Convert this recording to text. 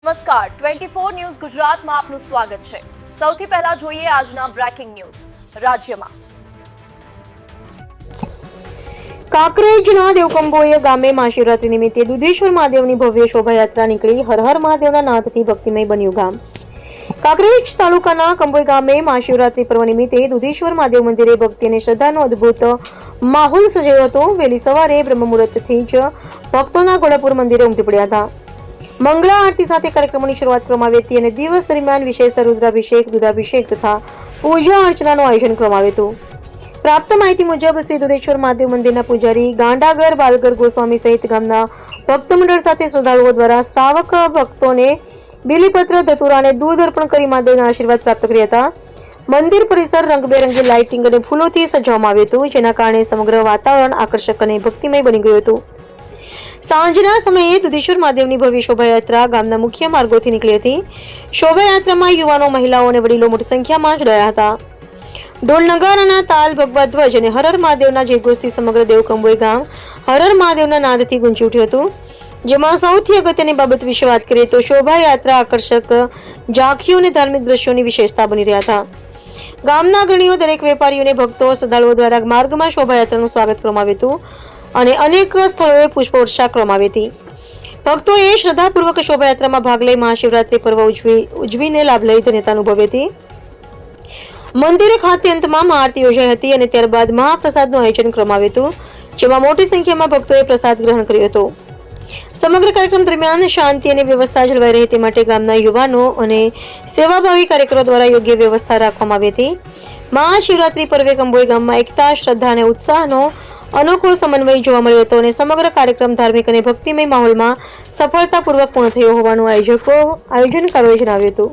નમસ્કાર 24 ન્યૂઝ ગુજરાતમાં આપનું સ્વાગત છે। સૌથી પહેલા જોઈએ આજના બ્રેકિંગ ન્યૂઝ। રાજ્યમાં કાંકરેજના દેવકંબોય ગામે મહાશિવરાત્રી નિમિત્તે દુધેશ્વર મહાદેવની ભવ્ય શોભાયાત્રા નીકળી હર હર મહાદેવના નાદથી ભક્તિમય બન્યું ગામ। કાંકરેજ તાલુકાના કંબોય ગામે મહાશિવરાત્રી પર્વ નિમિત્તે દુધેશ્વર મહાદેવ મંદિરે ભક્તિ અને શ્રદ્ધાનો અદ્ભુત માહોલ સર્જાયો હતો। વહેલી સવારે બ્રહ્મ મુહૂર્તથી જ ભક્તોના ઘોડાપુર મંદિરે ઉમટી પડ્યા હતા। મંગળા આરતી સાથે કાર્યક્રમોની શરૂઆત કરવામાં આવી હતી અને દિવસ દરમિયાન વિશેષ રુદ્રાભિષેક દૂધાભિષેક તથા પૂજા અર્ચનાનું આયોજન કરવામાં આવ્યું હતું। પ્રાપ્ત માહિતી મુજબ શ્રી દુધેશ્વર મહાદેવ મંદિરના પૂજારી ગાંડાગર બાલગર ગોસ્વામી સહિત ગામના ભક્ત મંડળ સાથે શ્રદ્ધાળુઓ દ્વારા શ્રાવક ભક્તોને બીલીપત્ર ધતુરા અને દૂધ અર્પણ કરી મહાદેવના આશીર્વાદ પ્રાપ્ત કર્યા હતા। મંદિર પરિસર રંગબેરંગી લાઇટિંગ અને ફૂલોથી સજાવવામાં આવ્યું હતું, જેના કારણે સમગ્ર વાતાવરણ આકર્ષક અને ભક્તિમય બની ગયું હતું। સાંજના સમયે દુધેશ્વર મહાદેવની ભવ્ય શોભાયાત્રા ગામના મુખ્ય માર્ગોથી નીકળી હતી। શોભાયાત્રામાં યુવાનો, મહિલાઓ અને વડીલો મોટી સંખ્યામાં જોડાયા હતા। ઢોલ નગારાના તાલ, ભગવા ધ્વજ અને હર હર મહાદેવના જયઘોષથી સમગ્ર દેવકંબોય ગામ હર હર મહાદેવના નાદથી ગુંજી ઉઠ્યું હતું। જેમાં સૌથી અગત્યની બાબત વિશે વાત કરીએ તો શોભાયાત્રા આકર્ષક ઝાંખીઓ અને ધાર્મિક દ્રશ્યોની વિશેષતા બની રહ્યા હતા। ગામના અગ્રણીઓ, દરેક વેપારીઓ અને ભક્તો, શ્રદ્ધાળુઓ દ્વારા માર્ગમાં શોભાયાત્રાનું સ્વાગત કરવામાં આવ્યું હતું અને અનેક સ્થળોએ પુષ્પવર્ષા કરવામાં આવી હતી। ભક્તોએ શ્રદ્ધાપૂર્વક શોભાયાત્રામાં ભાગ લઈ મહાશિવરાત્રી પર્વ ઉજવીને લાભ લઈ ધન્યતા અનુભવી હતી। મંદિરે ખાતે અંતમાં મહાઆરતી યોજાઈ હતી અને ત્યારબાદ મહાપ્રસાદનું આયોજન કરવામાં આવ્યું હતું, જેમાં મોટી સંખ્યામાં ભક્તોએ પ્રસાદ ગ્રહણ કર્યો હતો। સમગ્ર કાર્યક્રમ દરમિયાન શાંતિ અને વ્યવસ્થા જળવાઈ રહે તે માટે ગામના યુવાનો અને સેવાભાવી કાર્યકરો દ્વારા યોગ્ય વ્યવસ્થા રાખવામાં આવી હતી। મહાશિવરાત્રી પર્વે કંબોય ગામમાં એકતા, શ્રદ્ધા અને ઉત્સાહનો અનોખો સમન્વય જોવા મળ્યો હતો અને સમગ્ર કાર્યક્રમ ધાર્મિક અને ભક્તિમય માહોલમાં સફળતાપૂર્વક પૂર્ણ થયો હોવાનું આયોજકોએ જણાવ્યું હતું।